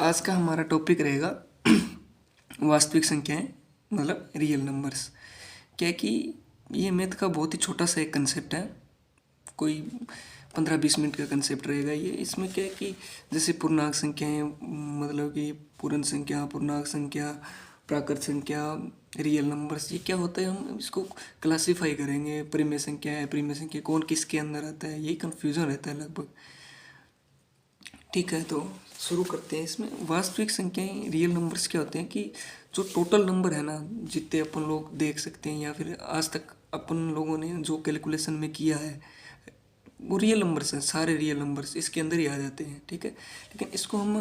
आज का हमारा टॉपिक रहेगा वास्तविक संख्याएं मतलब रियल नंबर्स। क्या है कि ये मैथ का बहुत ही छोटा सा एक कंसेप्ट है, कोई 15-20 मिनट का कंसेप्ट रहेगा ये। इसमें क्या है कि जैसे पूर्णांक संख्याएं मतलब कि पूर्ण संख्या, पूर्णांक संख्या, प्राकृत संख्या, रियल नंबर्स, ये क्या होता है हम इसको क्लासीफाई करेंगे। परिमेय संख्या है, परिमेय संख्या कौन किसके अंदर आता है, यही कन्फ्यूजन रहता है लगभग। ठीक है, तो शुरू करते हैं। इसमें वास्तविक संख्याएं रियल नंबर्स क्या होते हैं कि जो टोटल नंबर है ना, जितने अपन लोग देख सकते हैं या फिर आज तक अपन लोगों ने जो कैलकुलेशन में किया है वो रियल नंबर्स हैं। सारे रियल नंबर्स इसके अंदर ही आ जाते हैं। ठीक है, लेकिन इसको हम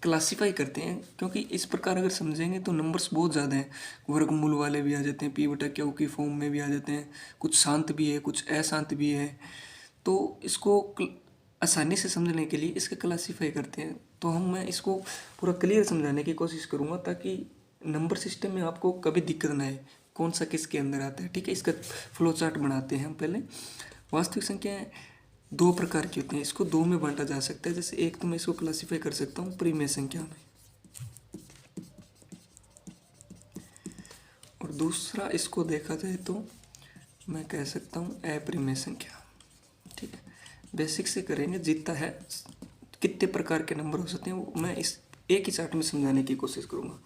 क्लासीफाई करते हैं क्योंकि इस प्रकार अगर समझेंगे तो नंबर्स बहुत ज़्यादा हैं। वर्गमूल वाले भी आ जाते हैं, p/q की फॉर्म में भी आ जाते हैं, कुछ शांत भी है, कुछ अशांत भी है। तो इसको आसानी से समझने के लिए इसका क्लासीफाई करते हैं। तो मैं इसको पूरा क्लियर समझाने की कोशिश करूँगा ताकि नंबर सिस्टम में आपको कभी दिक्कत ना आए कौन सा किसके अंदर आता है। ठीक है, इसका फ्लो चार्ट बनाते हैं हम पहले। वास्तविक संख्याएं दो प्रकार की होती हैं, इसको दो में बांटा जा सकता है। जैसे एक तो मैं इसको क्लासीफाई कर सकता हूँ परिमेय संख्या में, और दूसरा इसको देखा जाए तो मैं कह सकता हूँ अपरिमेय संख्या। ठीक है, बेसिक से करेंगे, जितना है कितने प्रकार के नंबर हो सकते हैं वो मैं इस एक ही चार्ट में समझाने की कोशिश करूँगा।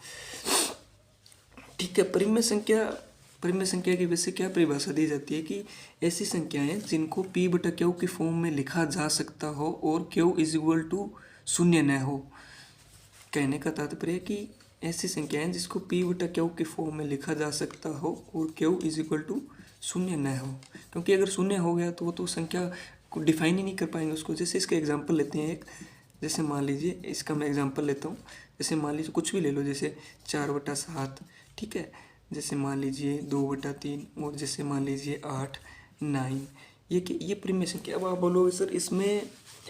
ठीक है, परिमेय संख्या की वैसे क्या परिभाषा दी जाती है कि ऐसी संख्याएं जिनको p/q की फॉर्म में लिखा जा सकता हो और q = 0 न हो। कहने का तात्पर्य है कि ऐसी संख्याएं जिसको p/q की फॉर्म में लिखा जा सकता हो और q = 0 न हो, क्योंकि अगर 0 हो गया तो वो तो संख्या को डिफाइन ही नहीं कर पाएंगे उसको। जैसे इसका एग्जांपल लेते हैं एक, जैसे मान लीजिए इसका मैं एग्जांपल लेता हूँ। जैसे मान लीजिए कुछ भी ले लो, जैसे 4/7। ठीक है, जैसे मान लीजिए 2/3, और जैसे मान लीजिए 8, 9। ये परिमेय संख्या। अब आप बोलोगे सर इसमें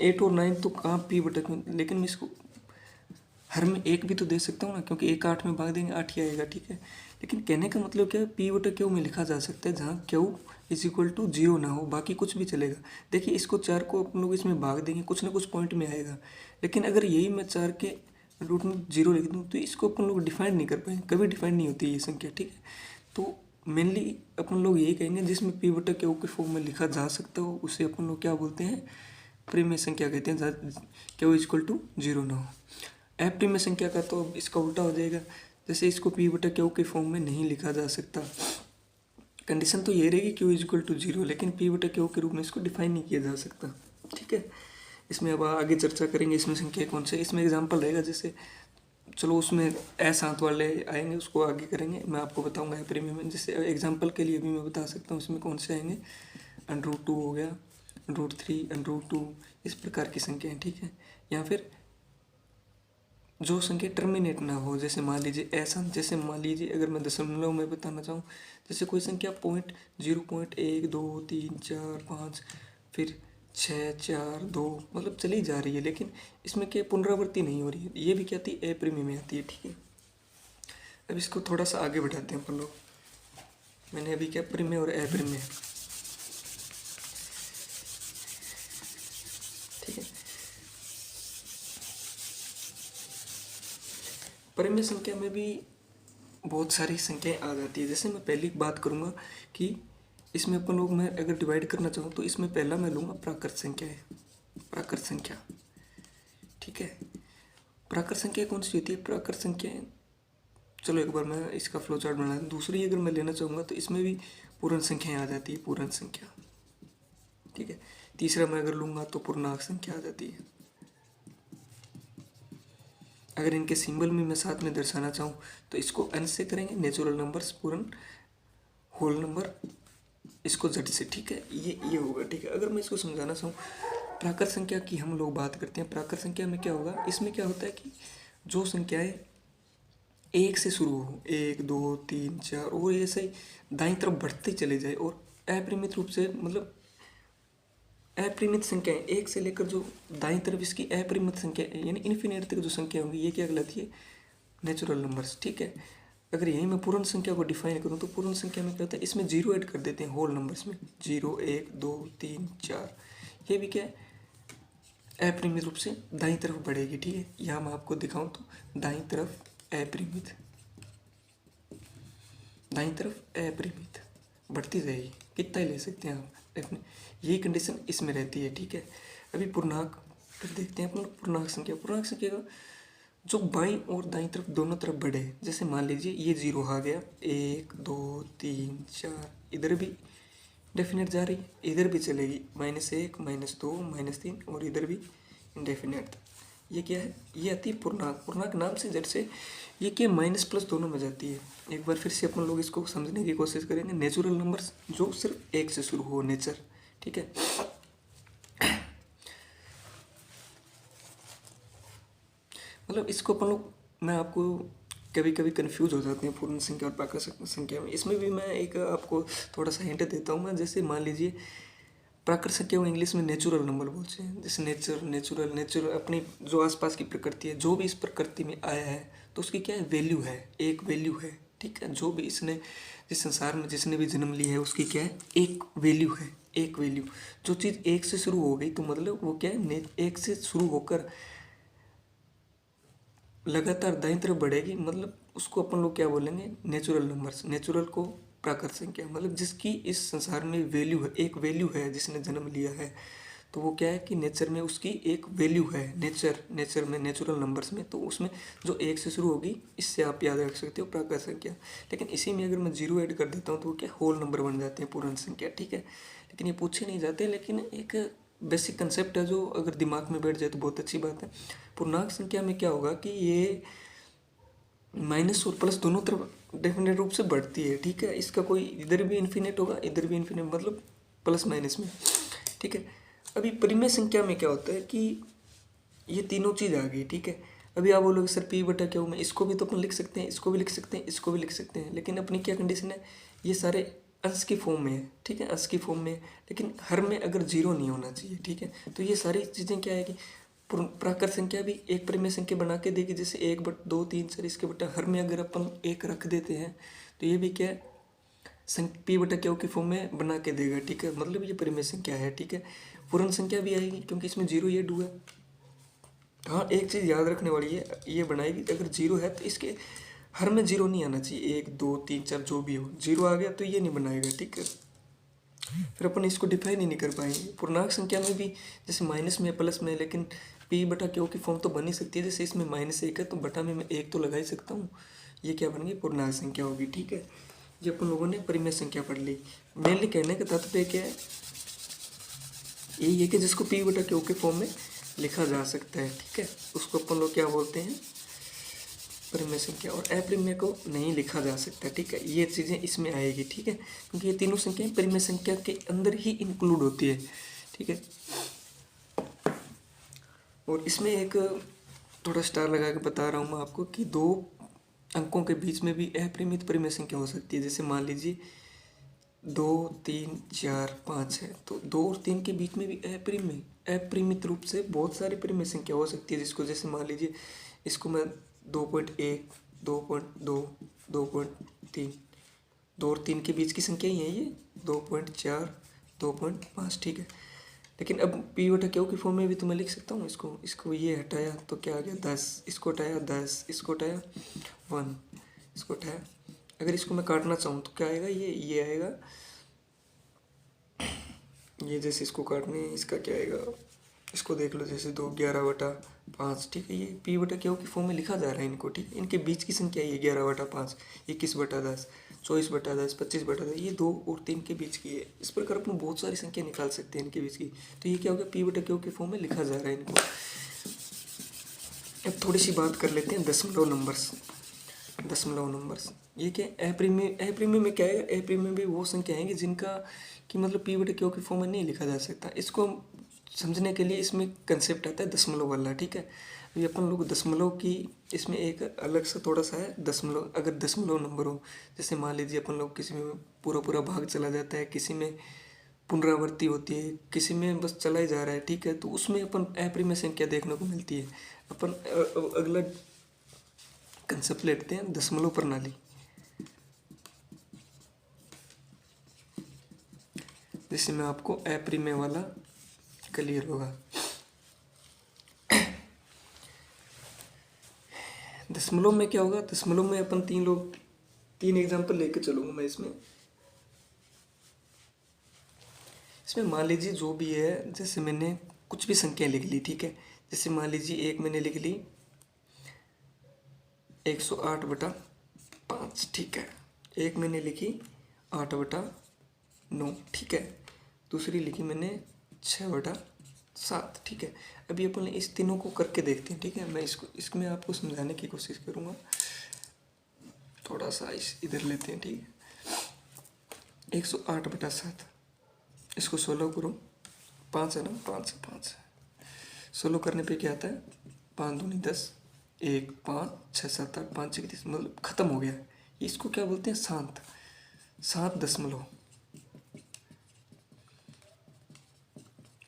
8 और 9 तो कहाँ p/q, लेकिन मैं इसको हर में एक भी तो दे सकता हूँ ना, क्योंकि एक 8 में भाग देंगे 8 ही आएगा। ठीक है, लेकिन कहने का मतलब क्या है, p/q में लिखा जा सकता है जहाँ q = 0 ना हो, बाकी कुछ भी चलेगा। देखिए इसको 4 को अपन लोग इसमें भाग देंगे, कुछ ना कुछ पॉइंट में आएगा। लेकिन अगर यही मैं 4 के रूट में 0 लिख दूँ तो इसको अपन लोग डिफाइन नहीं कर पाएंगे, कभी डिफाइन नहीं होती ये संख्या। ठीक है, तो मेनली अपन लोग यही कहेंगे जिसमें p/q के फॉर्म में लिखा जा सकता हो उसे अपन लोग क्या बोलते हैं, परिमेय संख्या कहते हैं, जहाँ q = 0 ना हो। अपरिमेय संख्या का तो अब इसका उल्टा हो जाएगा, जैसे इसको p/q के फॉर्म में नहीं लिखा जा सकता। कंडीशन तो ये रहेगी q = 0, लेकिन p/q के रूप में इसको डिफाइन नहीं किया जा सकता। ठीक है, इसमें अब आगे चर्चा करेंगे इसमें संख्या कौन से। इसमें एग्जांपल रहेगा, जैसे चलो उसमें अशांत वाले आएंगे, उसको आगे करेंगे, मैं आपको बताऊंगा अपरिमेय में। जैसे एग्जांपल के लिए भी मैं बता सकता हूँ इसमें कौन से आएंगे। √2 हो गया, √3, √2, इस प्रकार की संख्याएँ। ठीक है, या फिर जो संख्या टर्मिनेट ना हो, जैसे मान लीजिए अशांत। जैसे मान लीजिए अगर मैं दशमलव में बताना चाहूँ, जैसे कोई संख्या 0.1, 2, 3, 4, 5, फिर 6, 4, 2 मतलब चली जा रही है, लेकिन इसमें क्या पुनरावृत्ति नहीं हो रही है, ये भी क्या आती है, अपरिमेय में आती है। ठीक है, अब इसको थोड़ा सा आगे बढ़ाते हैं अपन लोग। मैंने अभी क्या परिमेय और अपरिमेय। ठीक है, परिमेय संख्या में भी बहुत सारी संख्याएं आ जाती है। जैसे मैं पहली बात करूंगा कि इसमें अपन लोग, मैं अगर डिवाइड करना चाहूँ तो इसमें पहला मैं लूँगा प्राकृत संख्या है, प्राकृत संख्या। ठीक है, प्राकृत संख्या कौन सी होती है, प्राकृत संख्या, चलो एक बार मैं इसका फ्लो चार्ट बना दूँ। दूसरी अगर मैं लेना चाहूँगा तो इसमें भी पूर्ण संख्याएँ आ जाती है, पूर्ण संख्या। ठीक है, तीसरा मैं अगर लूँगा तो पूर्णांक संख्या आ जाती है। अगर इनके सिंबल में मैं साथ में दर्शाना चाहूँ तो इसको n से करेंगे, नेचुरल नंबर्स, पूर्ण, होल नंबर, इसको z से। ठीक है, ये होगा। ठीक है, अगर मैं इसको समझाना चाहूँ, प्राकृत संख्या की हम लोग बात करते हैं। प्राकृत संख्या में क्या होगा, इसमें क्या होता है कि जो संख्याएं एक से शुरू हो, 1, 2, 3, 4, और ऐसे ही दाईं तरफ बढ़ते चले जाए, और अपरिमित रूप से मतलब अपरिमित संख्याएं एक से लेकर जो दाईं तरफ इसकी अपरिमित संख्या यानी इन्फिनिट तक जो संख्या होंगी, ये क्या कहलाती है, नेचुरल नंबर्स। ठीक है, अगर यही मैं पूर्ण संख्या को डिफाइन करूँ तो पूर्ण संख्या में क्या होता है, इसमें 0 ऐड कर देते हैं होल नंबर्स में, 0, 1, 2, 3, 4। ये भी क्या है, अपरिमित रूप से दाईं तरफ बढ़ेगी। ठीक है, यहाँ मैं आपको दिखाऊं तो दाईं तरफ अपरिमित, दाईं तरफ अपरिमित बढ़ती जाएगी, कितना ही ले सकते हैं आप अपने, यही कंडीशन इसमें रहती है। ठीक है, अभी पूर्णांक फिर देखते हैं अपन लोग। पूर्णांक संख्या, पूर्णांक संख्या का जो बाईं और दाईं तरफ दोनों तरफ बढ़े, जैसे मान लीजिए ये 0 आ गया, 1 2 3 4, इधर भी डेफिनेट जा रही है, इधर भी चलेगी -1 -2 -3, और इधर भी इंडेफिनेट। ये क्या है, ये आती है पूर्णांक। पूर्णांक नाम से जड़ से ये क्या माइनस प्लस दोनों में जाती है। एक बार फिर से अपन लोग इसको समझने की कोशिश करेंगे। नेचुरल नंबर्स जो सिर्फ 1 से शुरू हो, नेचर। ठीक है, मतलब इसको अपन लोग, मैं आपको कभी कभी कंफ्यूज हो जाते हैं पूर्ण संख्या और प्राकृतिक संख्या में। इसमें भी मैं एक आपको थोड़ा सा हिंट देता हूँ मैं। जैसे मान लीजिए प्राकृतिक संख्या को इंग्लिश में नेचुरल नंबर बोलते हैं। जैसे नेचुरल अपनी जो आसपास की प्रकृति है, जो भी इस प्रकृति में आया है तो उसकी क्या है, वैल्यू है, एक वैल्यू है। ठीक है, जो भी इसने जिस संसार में जिसने भी जन्म लिया है उसकी क्या है, एक वैल्यू है, एक वैल्यू। जो चीज़ 1 से शुरू हो गई तो मतलब वो क्या है, 1 से शुरू होकर लगातार दाईं तरफ बढ़ेगी, मतलब उसको अपन लोग क्या बोलेंगे, नेचुरल नंबर्स। नेचुरल को प्राकृत संख्या, मतलब जिसकी इस संसार में वैल्यू है, एक वैल्यू है, जिसने जन्म लिया है, तो वो क्या है कि नेचर में उसकी एक वैल्यू है। नेचर में, नेचुरल नंबर्स में, तो उसमें जो 1 से शुरू होगी, इससे आप याद रख सकते हो प्राकृत संख्या। लेकिन इसी में अगर मैं 0 ऐड कर देता हूँ तो वो क्या होल नंबर बन जाते हैं, पूर्ण संख्या। ठीक है, लेकिन ये पूछे नहीं जाते, लेकिन एक बेसिक कंसेप्ट है जो अगर दिमाग में बैठ जाए तो बहुत अच्छी बात है। पूर्णांक संख्या में क्या होगा कि ये माइनस और प्लस दोनों तरफ डेफिनेट रूप से बढ़ती है। ठीक है, इसका कोई इधर भी इन्फिनिट होगा, इधर भी इन्फिनिट, मतलब प्लस माइनस में। ठीक है, अभी परिमेय संख्या में क्या होता है कि ये तीनों चीज़ आ गई। ठीक है, अभी आप बोलोगे सर पी बटा क्यू में इसको भी तो अपन लिख सकते हैं, इसको भी लिख सकते हैं, इसको भी लिख सकते हैं, लेकिन अपनी क्या कंडीशन है, ये सारे अंश की फॉर्म में है। ठीक है, अंश की फॉर्म में है, लेकिन हर में अगर 0 नहीं होना चाहिए। ठीक है, तो ये सारी चीज़ें क्या है कि प्राकृत संख्या भी एक परिमेय संख्या बना के देगी। जैसे 1 बट 2 3 4 इसके बटा हर में अगर अपन 1 रख देते हैं तो ये भी क्या है, पी बटा क्यू की फॉर्म में बना के देगा। ठीक है, मतलब ये परिमेय संख्या है। ठीक है, पूर्ण संख्या भी आएगी क्योंकि इसमें 0 ये 2 है। हाँ, एक चीज़ याद रखने वाली है, ये बनाएगी अगर 0 है तो इसके हर में 0 नहीं आना चाहिए। 1 2 3 4 जो भी हो, 0 आ गया तो ये नहीं बनाएगा। ठीक है, फिर अपन इसको डिफाइन ही नहीं कर पाएंगे। पूर्णांक संख्या में भी जैसे माइनस में प्लस में, लेकिन पी बटा क्यू की फॉर्म तो बन ही सकती है। जैसे इसमें -1 है तो बटा में मैं 1 तो लगा ही सकता हूँ, ये क्या बन गई, पूर्णांक संख्या होगी। ठीक है, ये अपन लोगों ने परिमेय संख्या पढ़ ली। मेनली कहने का तात्पर्य क्या है, यही है कि जिसको पी बटा क्यू के फॉर्म में लिखा जा सकता है। ठीक है, उसको अपन लोग क्या बोलते हैं, परिमेय संख्या। और अपरिमेय को नहीं लिखा जा सकता। ठीक है, ये चीज़ें इसमें आएगी। ठीक है, क्योंकि ये तीनों संख्याएं परिमेय संख्या के अंदर ही इंक्लूड होती है। ठीक है, और इसमें एक थोड़ा स्टार लगा के बता रहा हूँ मैं आपको कि 2 अंकों के बीच में भी अपरिमित परिमेय संख्या हो सकती है। जैसे मान लीजिए 2 3 4 5 है, तो 2 और 3 के बीच में भी अपरिमित रूप से बहुत सारी परिमेय संख्या हो सकती है। जिसको जैसे मान लीजिए इसको मैं 2.1 2.2 2.3, 2 और 3 के बीच की संख्या ही है ये, 2.4 2.5। ठीक है, लेकिन अब पी बटा क्यू की फॉर्म में भी तो मैं लिख सकता हूँ इसको ये हटाया तो क्या आ गया 10, इसको हटाया 10, इसको हटाया 1, इसको हटाया, अगर इसको मैं काटना चाहूँ तो क्या आएगा, ये आएगा, ये जैसे इसको काटने इसका क्या आएगा, इसको देख लो, जैसे 2 11/5। ठीक है, ये पी बटा क्यू की फॉर्म में लिखा जा रहा है इनको। ठीक है, इनके बीच की संख्या ये 11/5, 21/10, 24/10, 25/10, ये 2 और 3 के बीच की है। इस प्रकार अपन बहुत सारी संख्या निकाल सकते हैं इनके बीच की। तो ये क्या हो गया, पी बटा क्यू की फॉर्म में लिखा जा रहा है इनको। अब थोड़ी सी बात कर लेते हैं दशमलव नंबर्स। ये क्या अपरिमेय में क्या है, अपरिमेय में वो संख्या है जिनका कि मतलब पी बटा क्यू की फॉर्म में नहीं लिखा जा सकता। इसको समझने के लिए इसमें कंसेप्ट आता है दशमलव वाला। ठीक है, ये अपन लोग दशमलव की इसमें एक अलग सा थोड़ा सा है दशमलव। अगर दशमलव नंबर हो, जैसे मान लीजिए अपन लोग किसी में पूरा भाग चला जाता है, किसी में पुनरावृत्ति होती है, किसी में बस चला ही जा रहा है। ठीक है, तो उसमें अपन अपरिमेय संख्या देखने को मिलती है। अपन अगला कंसेप्ट लेते हैं दशमलव प्रणाली। जैसे मैं आपको अपरिमेय वाला क्लियर होगा। दशमलव में क्या होगा, दशमलव में अपन तीन एग्जाम्पल लेके चलूँगा मैं इसमें। इसमें मान लीजिए जो भी है, जैसे मैंने कुछ भी संख्या लिख ली, ठीक है। जैसे मान लीजिए एक मैंने लिख ली 108/5, ठीक है। एक मैंने लिखी 8/9, ठीक है। दूसरी लिखी मैंने 6/7, ठीक है। अभी अपन इस तीनों को करके देखते हैं, ठीक है। मैं इसमें आपको समझाने की कोशिश करूँगा। थोड़ा सा इधर लेते हैं, ठीक है। 108/7, इसको 16 करो, 5 है ना, 5 है। 16 करने पे क्या आता है, 5 दूनी 10, 1 5 6 7 8 5 6 30, मतलब खत्म हो गया। इसको क्या बोलते हैं, सात दशमलव,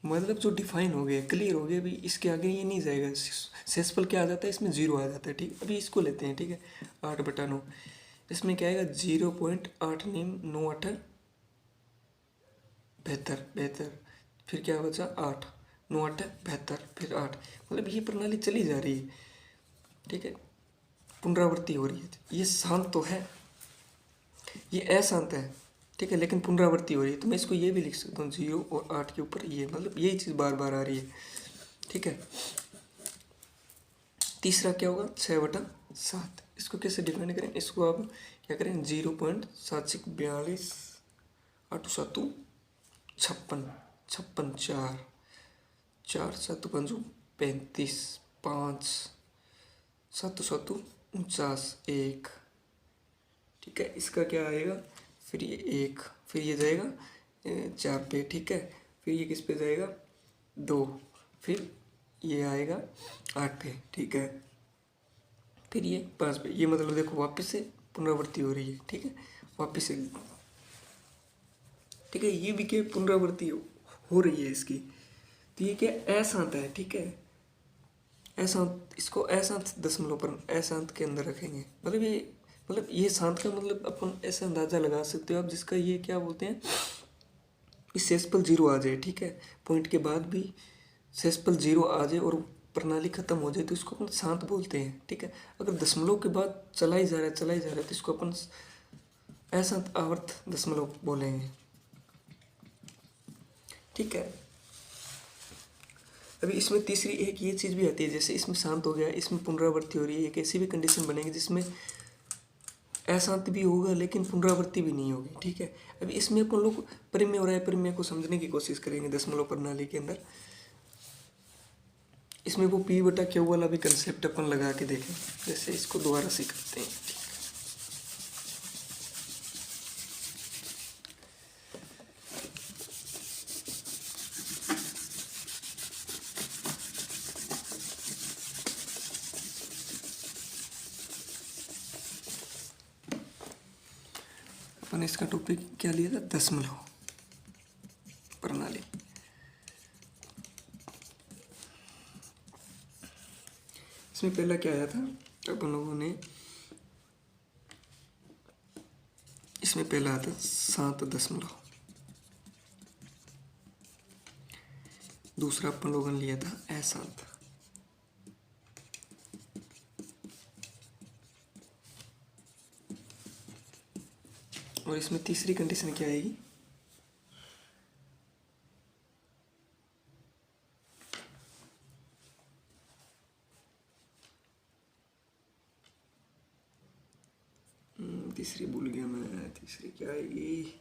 मतलब जो डिफाइन हो गया, क्लियर हो गया। अभी इसके आगे ये नहीं जाएगा। सेसफल क्या आ जाता है, इसमें 0 आ जाता है, ठीक। अभी इसको लेते हैं, ठीक है। 8/9, इसमें क्या आएगा, 0.898 72, फिर क्या बचा 8, 9 8 72, फिर 8, मतलब ये प्रणाली चली जा रही है, ठीक है। पुनरावृत्ति हो रही है। ये शांत तो है, ये अशांत है, ठीक है, लेकिन पुनरावृत्ति हो रही है। तो मैं इसको ये भी लिख सकता हूँ 0 और 8 के ऊपर ये, मतलब यही चीज़ बार बार आ रही है, ठीक है। तीसरा क्या होगा, 6/7, इसको कैसे डिफाइन करें, इसको आप क्या करें, 0.7642, 8 7 56, 4 4 7 5 35, 5 7 7 49, 1, ठीक है। इसका क्या आएगा, फिर ये 1, फिर ये जाएगा 4 पे, ठीक है। फिर ये किस पे जाएगा, 2, फिर ये आएगा 8 पे, ठीक है। फिर ये 5 पे, ये मतलब देखो वापस से पुनरावृत्ति हो रही है, ठीक है। वापस से, ठीक है, ये भी क्या पुनरावृत्ति हो रही है इसकी। तो ये क्या अशांत है, ठीक है। अशांत, इसको अशांत दशमलव पर अशांत के अंदर रखेंगे। मतलब ये शांत का मतलब अपन ऐसा अंदाजा लगा सकते हो आप, जिसका ये क्या बोलते हैं, इस सेसफल 0 आ जाए, ठीक है। पॉइंट के बाद भी सेसफल 0 आ जाए और प्रणाली खत्म हो जाए, तो इसको अपन शांत बोलते हैं, ठीक है। अगर दशमलव के बाद चला ही जा रहा है तो इसको अपन अशांत आवर्त दशमलव बोलेंगे, ठीक है। अभी इसमें तीसरी एक ये चीज़ भी आती है, जैसे इसमें शांत हो गया, इसमें पुनरावृत्ति हो रही है, एक ऐसी भी कंडीशन बनेगी जिसमें अशांत भी होगा लेकिन पुनरावृत्ति भी नहीं होगी, ठीक है। अभी इसमें अपन लोग परिमेय और अपरिमेय को समझने की कोशिश करेंगे दशमलव प्रणाली के अंदर। इसमें वो P/Q वाला भी कंसेप्ट अपन लगा के देखें, जैसे इसको दोबारा से करते हैं। अपन इसका टॉपिक क्या लिया था, दशमलव प्रणाली। इसमें पहला क्या आया था, अपन लोगों ने इसमें पहला आता 7 दशमलव, दूसरा अपन लोगों ने लिया था अशांत, और इसमें तीसरी कंडीशन क्या आएगी, तीसरी भूल गया मैं, तीसरी क्या आएगी,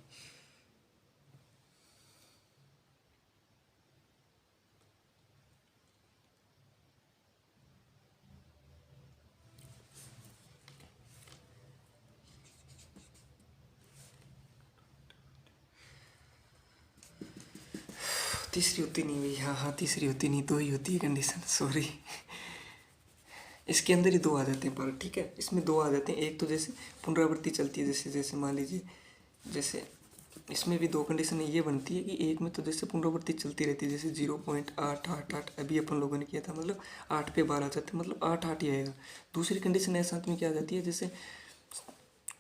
तीसरी होती नहीं भाई, हाँ तीसरी होती नहीं, 2 ही होती है कंडीशन, सॉरी। इसके अंदर ही 2 आ जाते हैं पर, ठीक है। इसमें 2 आ जाते हैं, एक तो जैसे पुनरावृत्ति चलती है, जैसे मान लीजिए, जैसे इसमें भी 2 कंडीशन ये बनती है कि एक में तो जैसे पुनरावृत्ति चलती रहती है, जैसे 0.888 अभी अपन लोगों ने किया था, मतलब 8 पे 12 आ जाते हैं, मतलब 8 8 ही आएगा। दूसरी कंडीशन ऐसा में क्या आ जाती है, जैसे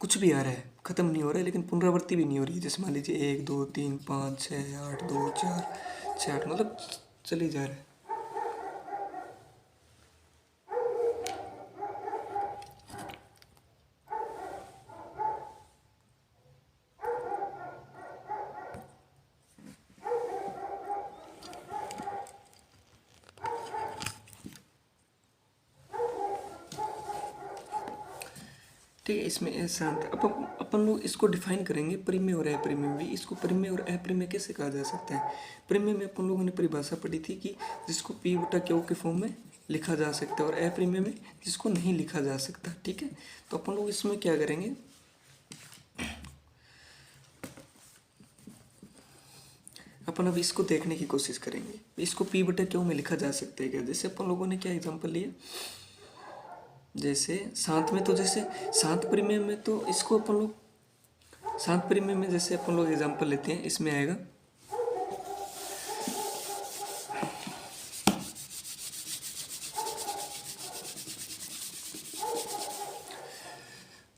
कुछ भी आ रहा है, खत्म नहीं हो रहा है, लेकिन पुनरावृत्ति भी नहीं हो रही है, जैसे मान लीजिए 1 2 3 5 6 8 2 4 6 8, मतलब चले जा रहा है। ठीक है। इसमें ए शांत है। अब अपन लोग इसको डिफाइन करेंगे परिमेय और अपरिमेय भी। इसको परिमेय और अपरिमेय कैसे कहा जा सकता है? परिमेय में अपन लोगों ने परिभाषा पढ़ी थी कि जिसको पी बटा क्यू के फॉर्म में लिखा जा सकता है, और अपरिमेय में जिसको नहीं लिखा जा सकता। ठीक है, तो अपन लोग इसमें क्या करेंगे, अपन अब इसको देखने की कोशिश करेंगे इसको पी बटा क्यू में लिखा जा सकता है क्या। जैसे अपन लोगों ने क्या एग्जांपल लिया, जैसे शांत में, तो जैसे शांत परिमेय में तो इसको अपन लोग शांत परिमेय में जैसे अपन लोग एग्जांपल लेते हैं, इसमें आएगा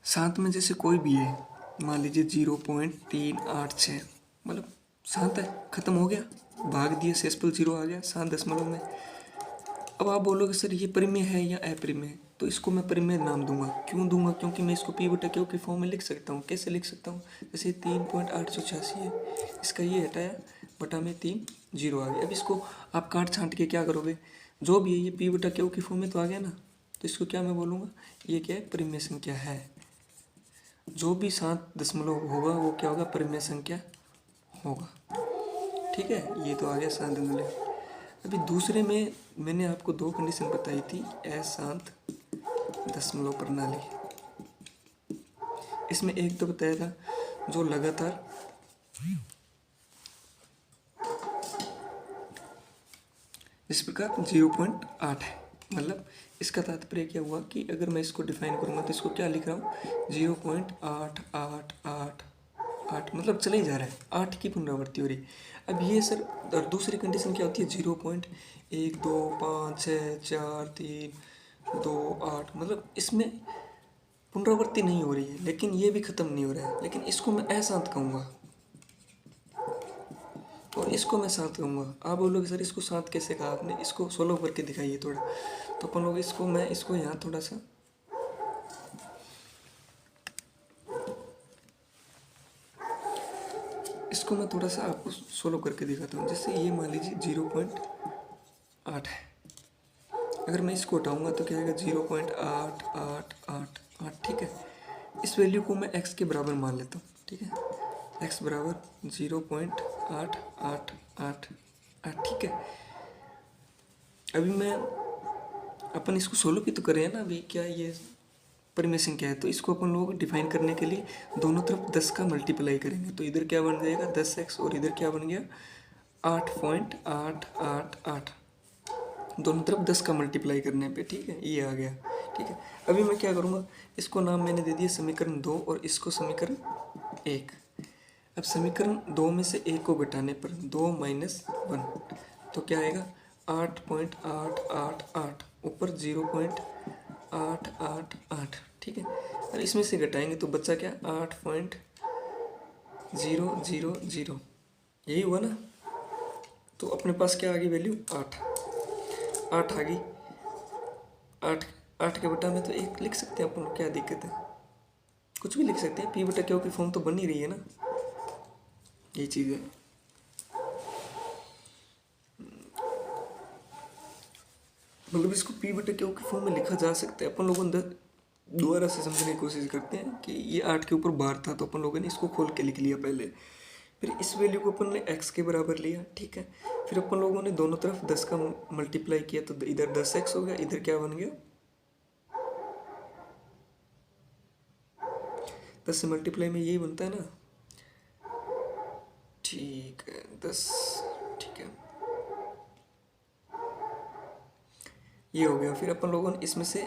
शांत में जैसे कोई भी है, मान लीजिए 0.386, मतलब शांत है, खत्म हो गया, भाग दिया, शेषफल 0 आ गया, शांत दशमलव में। अब आप बोलोगे सर ये परिमेय है या अपरिमेय है, तो इसको मैं परिमेय नाम दूंगा। क्यों दूंगा? क्योंकि मैं इसको पी बटा क्यू के फॉर्म में लिख सकता हूँ। कैसे लिख सकता हूँ? जैसे 3.886 है, इसका ये हटाया, बटा में 3 0 आ गया। अब इसको आप काट छांट के क्या करोगे, जो भी है ये पी बटा क्यू के फॉर्म में तो आ गया ना, तो इसको क्या मैं बोलूँगा, ये क्या है, परिमेय संख्या है। जो भी शांत दशमलव होगा वो क्या होगा, परिमेय संख्या होगा। ठीक है, ये तो आ गया शांत दशमलव। अभी दूसरे में मैंने आपको दो कंडीशन बताई थी, अशांत दशमलव प्रणाली। इसमें एक तो बताया था जो लगातार इस प्रकार 0.8 है, मतलब इसका तात्पर्य क्या हुआ कि अगर मैं इसको डिफाइन करूंगा तो इसको क्या लिख रहा हूँ, 0.8888, मतलब चले ही जा रहा है, 8 की पुनरावृत्ति हो रही है। अब ये सर, और दूसरी कंडीशन क्या होती है, 0.12564328, मतलब इसमें पुनरावृत्ति नहीं हो रही है, लेकिन ये भी खत्म नहीं हो रहा है, लेकिन इसको मैं अशांत कहूँगा और इसको मैं शांत कहूँगा। आप बोलोगे सर इसको शांत कैसे कहा आपने, इसको सोल्व करके दिखाइए थोड़ा। तो अपन लोग इसको, मैं इसको यहाँ थोड़ा सा इसको मैं थोड़ा सा आपको सोल्व करके दिखाता हूँ। जैसे ये मान लीजिए 0.8 है, अगर मैं इसको हटाऊंगा तो क्या आएगा, 0.8888। ठीक है, इस वैल्यू को मैं x के बराबर मान लेता हूँ। ठीक है, x बराबर 0.8888। ठीक है, अभी मैं अपन इसको सोल्व भी तो करें ना, अभी क्या ये परिमेय संख्या है, तो इसको अपन लोग डिफाइन करने के लिए दोनों तरफ 10 का मल्टीप्लाई करेंगे, तो इधर क्या बन जाएगा 10x, और इधर क्या बन गया 8.888, दोनों तरफ 10 का मल्टीप्लाई करने पे। ठीक है, ये आ गया। ठीक है, अभी मैं क्या करूँगा, इसको नाम मैंने दे दिया समीकरण 2 और इसको समीकरण 1। अब समीकरण 2 में से 1 को घटाने पर 2 - 1 तो क्या आएगा, 8.888, ऊपर 0.888। ठीक है, और इसमें से घटाएंगे तो बच्चा क्या, 8.000, यही हुआ ना। तो अपने पास क्या आ गई वैल्यू, 8 आ गई। 8 के बटा में तो 1 लिख सकते हैं अपन लोग, क्या दिक्कत है, कुछ भी लिख सकते हैं। पी बटा क्यू की फॉर्म तो बन ही रही है ना, ये चीज़ है। मतलब इसको पी बटा क्यू की फॉर्म में लिखा जा सकता है। अपन लोगों ने दोबारा से समझने की कोशिश करते हैं कि ये 8 के ऊपर बार था, तो अपन लोगों ने इसको खोल के लिख लिया पहले, फिर इस वैल्यू को अपन ने x के बराबर लिया। ठीक है, फिर अपन लोगों ने दोनों तरफ 10 का मल्टीप्लाई किया, तो इधर 10x हो गया, इधर क्या बन गया, 10 से मल्टीप्लाई में यही बनता है ना। ठीक है, 10, ठीक है, ये हो गया। फिर अपन लोगों ने इसमें से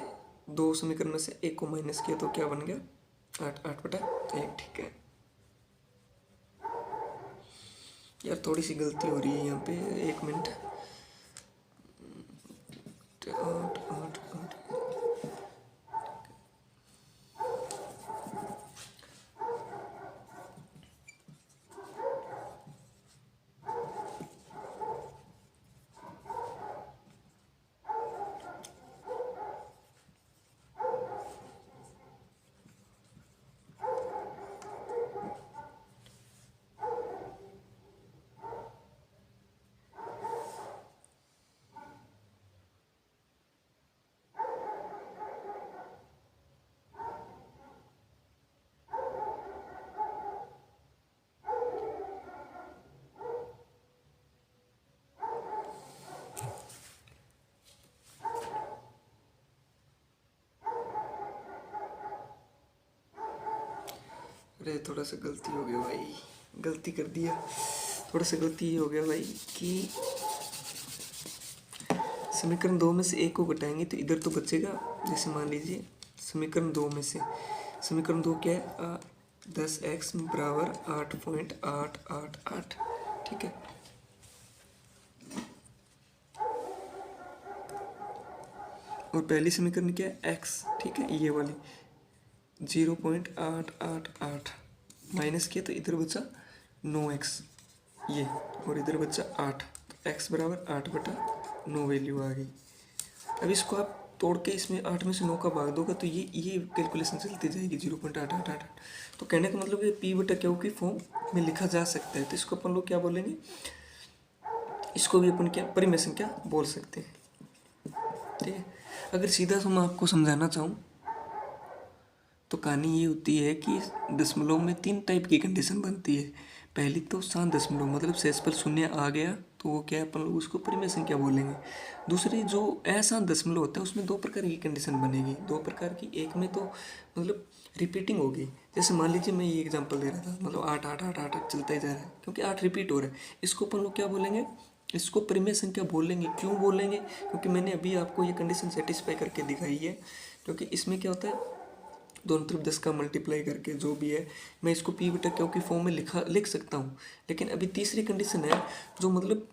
दो समीकरण में से एक को माइनस किया, तो क्या बन गया, 8/1। ठीक है यार, थोड़ी सी गलती हो रही है यहाँ पे, 1 मिनट। 8 8 8। अरे थोड़ा सा गलती हो गया भाई, गलती कर दिया। थोड़ा सा गलती ये हो गया भाई कि समीकरण 2 में से एक को घटाएंगे तो इधर तो बचेगा। जैसे मान लीजिए समीकरण 2 में से, समीकरण 2 क्या है, 10x बराबर 8.888, ठीक है। और पहली समीकरण क्या है, x, ठीक है, ये वाली 0.888 माइनस किया तो इधर बचा 9x ये, और इधर बचा 8, तो x बराबर 8/9 वैल्यू आ गई। अब इसको आप तोड़ के इसमें 8 में से 9 का भाग दोगे तो ये कैलकुलेशन चलती जाएगी 0.888। तो कहने का मतलब है P/Q की फॉर्म में लिखा जा सकता है। तो इसको अपन लोग क्या बोलेंगे, इसको भी अपन क्या परिमेय संख्या बोल सकते हैं, ठीक है। अगर सीधा सा मैं आपको समझाना चाहूँ तो कहानी ये होती है कि दशमलव में 3 टाइप की कंडीशन बनती है। पहली तो शांत दशमलव, मतलब शेषफल शून्य आ गया तो वो क्या है, अपन लोग उसको परिमेय संख्या बोलेंगे। दूसरी जो अशांत दशमलव होता है उसमें 2 प्रकार की कंडीशन बनेगी, 2 प्रकार की। एक में तो मतलब रिपीटिंग होगी, जैसे मान लीजिए मैं ये एग्जांपल दे रहा था, मतलब 8 8 8 8 8 चलता ही जा रहा है क्योंकि 8 रिपीट हो रहा है। इसको अपन लोग क्या बोलेंगे, इसको परिमेय संख्या बोलेंगे। क्यों बोलेंगे, क्योंकि मैंने अभी आपको ये कंडीशन सेटिस्फाई करके दिखाई है। क्योंकि इसमें क्या होता है, दोनों तरफ 10 का मल्टीप्लाई करके जो भी है मैं इसको P/Q की फॉर्म में लिख सकता हूँ। लेकिन अभी तीसरी कंडीशन है जो मतलब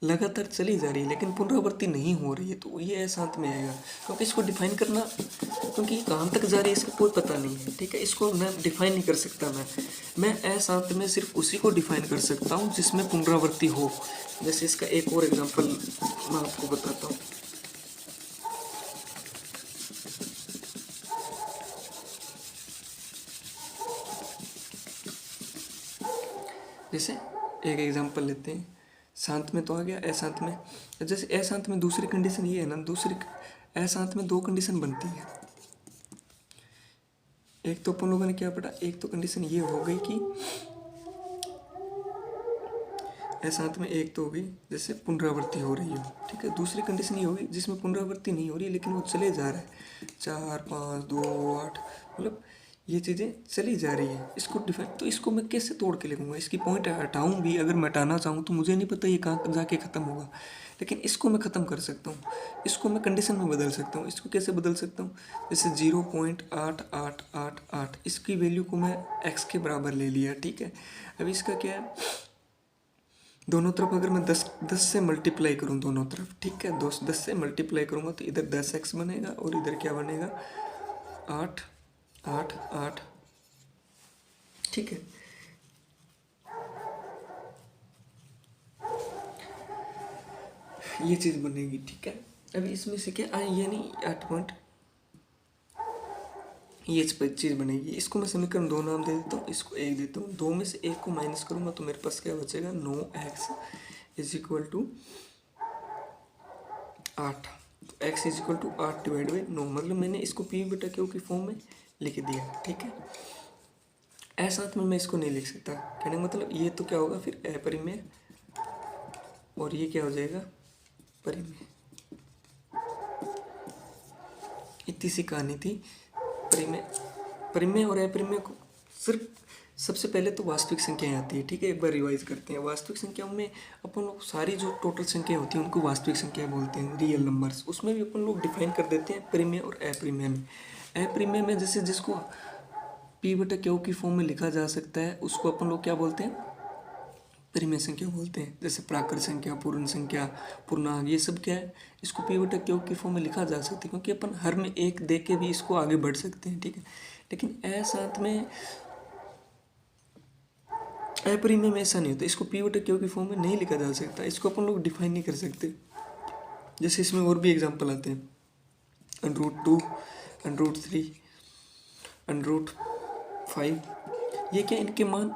लगातार चली जा रही है लेकिन पुनरावृत्ति नहीं हो रही है, तो ये अशांत में आएगा। क्योंकि इसको डिफाइन करना, क्योंकि कहाँ तक जा रही है इसका कोई पता नहीं है, ठीक है। इसको मैं डिफाइन नहीं कर सकता, मैं अशांत में सिर्फ उसी को डिफाइन कर सकता हूँ जिसमें पुनरावृत्ति हो। जैसे इसका एक और एग्जाम्पल मैं आपको बताता हूँ। जैसे एक एग्जांपल लेते हैं, शांत में तो आ गया, अशांत में। जैसे अशांत में दूसरी कंडीशन ये है ना, दूसरी अशांत में 2 कंडीशन बनती है। एक तो अपन लोगों ने क्या पढ़ा, एक तो कंडीशन ये हो गई कि अशांत में एक तो हो गई जैसे पुनरावृत्ति हो रही हो, ठीक है। दूसरी कंडीशन ये होगी जिसमें पुनरावृत्ति नहीं हो रही है लेकिन वो चले जा रहा है, 4 5 2 8, मतलब ये चीज़ें चली जा रही है। इसको डिफाइन, तो इसको मैं कैसे तोड़ के लिखूंगा, इसकी पॉइंट हटाऊं भी अगर मैं हटाना चाहूँ तो मुझे नहीं पता ये कहाँ जाके ख़त्म होगा। लेकिन इसको मैं ख़त्म कर सकता हूँ, इसको मैं कंडीशन में बदल सकता हूँ। इसको कैसे बदल सकता हूँ, जैसे 0.8888 इसकी वैल्यू को मैं x के बराबर ले लिया, ठीक है। अब इसका क्या है, दोनों तरफ अगर मैं 10 से मल्टीप्लाई करूँ दोनों तरफ, ठीक है, 10 से मल्टीप्लाई करूँगा तो इधर 10x बनेगा और इधर क्या बनेगा 8 8 8, ठीक है। ये चीज़ बनेगी, ठीक है। अभी इसमें से क्या ये नहीं 8 पॉइंट, ये चीज़ बनेगी। इसको मैं समीकरण 2 नाम दे देता हूँ, इसको 1 देता हूँ। 2 में से 1 को माइनस करूँगा तो मेरे पास क्या बचेगा, 9x इज इक्वल टू 8। तो x is equal to 8 divide by 9, मतलब मैंने इसको P/Q की फॉर्म में लिख दिया, ठीक है। अशांत में मैं इसको नहीं लिख सकता, कहने का मतलब ये तो क्या होगा फिर अपरिमेय, और ये क्या हो जाएगा परिमेय। इतनी सी कहानी थी परिमेय और अपरिमेय को। सिर्फ सबसे पहले तो वास्तविक संख्याएं आती है, ठीक है। एक बार रिवाइज करते हैं। वास्तविक संख्याओं में अपन लोग सारी जो टोटल संख्या होती है उनको वास्तविक संख्या बोलते हैं, रियल नंबर्स। उसमें भी अपन लोग डिफाइन कर देते हैं परिमेय और अपरिमेय में। अपरिमेय में जैसे जिसको P/Q की फॉर्म में लिखा जा सकता है उसको अपन लोग क्या बोलते हैं, परिमेय संख्या बोलते हैं। जैसे प्राकृत संख्या, पूर्ण संख्या, पूर्णांक, ये सब क्या है, इसको P/Q की फॉर्म में लिखा जा सकता है क्योंकि अपन हर में एक दे के भी इसको आगे बढ़ सकते हैं, ठीक है। लेकिन अशांत में अपरिमेय में ऐसा नहीं होता, इसको P/Q की फॉर्म में नहीं लिखा जा सकता, इसको अपन लोग डिफाइन नहीं कर सकते। जैसे इसमें और भी एग्जाम्पल आते हैं, √2, √3, √5, ये क्या इनके मान,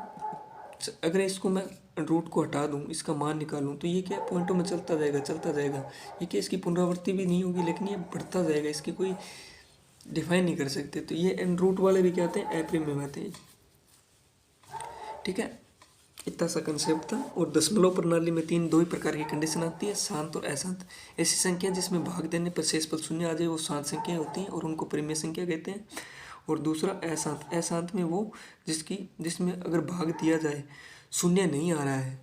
अगर इसको मैं रूट को हटा दूं, इसका मान निकालूं तो ये क्या पॉइंटों में चलता जाएगा। ये क्या इसकी पुनरावृत्ति भी नहीं होगी लेकिन ये बढ़ता जाएगा, इसकी कोई डिफाइन नहीं कर सकते। तो ये रूट वाले भी क्या आते हैं, अपरिमेय में आते हैं, ठीक है। इतना सा कंसेप्ट था। और दशमलव प्रणाली में 2 ही प्रकार की कंडीशन आती है, शांत और अशांत। ऐसी संख्या जिसमें भाग देने पर शेषफल शून्य आ जाए वो शांत संख्या होती हैं और उनको परिमेय संख्या कहते हैं। और दूसरा अशांत। अशांत में वो जिसमें अगर भाग दिया जाए शून्य नहीं आ रहा है,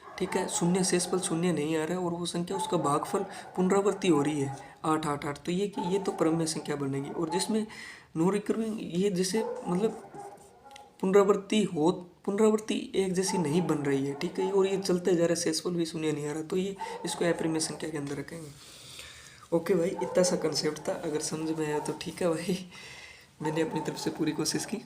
ठीक है, शून्य शेषफल शून्य नहीं आ रहा है और वो संख्या उसका भागफल पुनरावृत्ति हो रही है 8 8 8, तो ये तो परमेय संख्या बनेगी। और जिसमें नो रिकरिंग, ये जैसे मतलब पुनरावृत्ति एक जैसी नहीं बन रही है, ठीक है, और ये चलते जा रहा है, शेषफल भी शून्य नहीं आ रहा, तो ये इसको अपरिमेय संख्या के अंदर रखेंगे। ओके भाई, इतना सा कंसेप्ट था, अगर समझ में आया तो ठीक है भाई, मैंने अपनी तरफ से पूरी कोशिश की।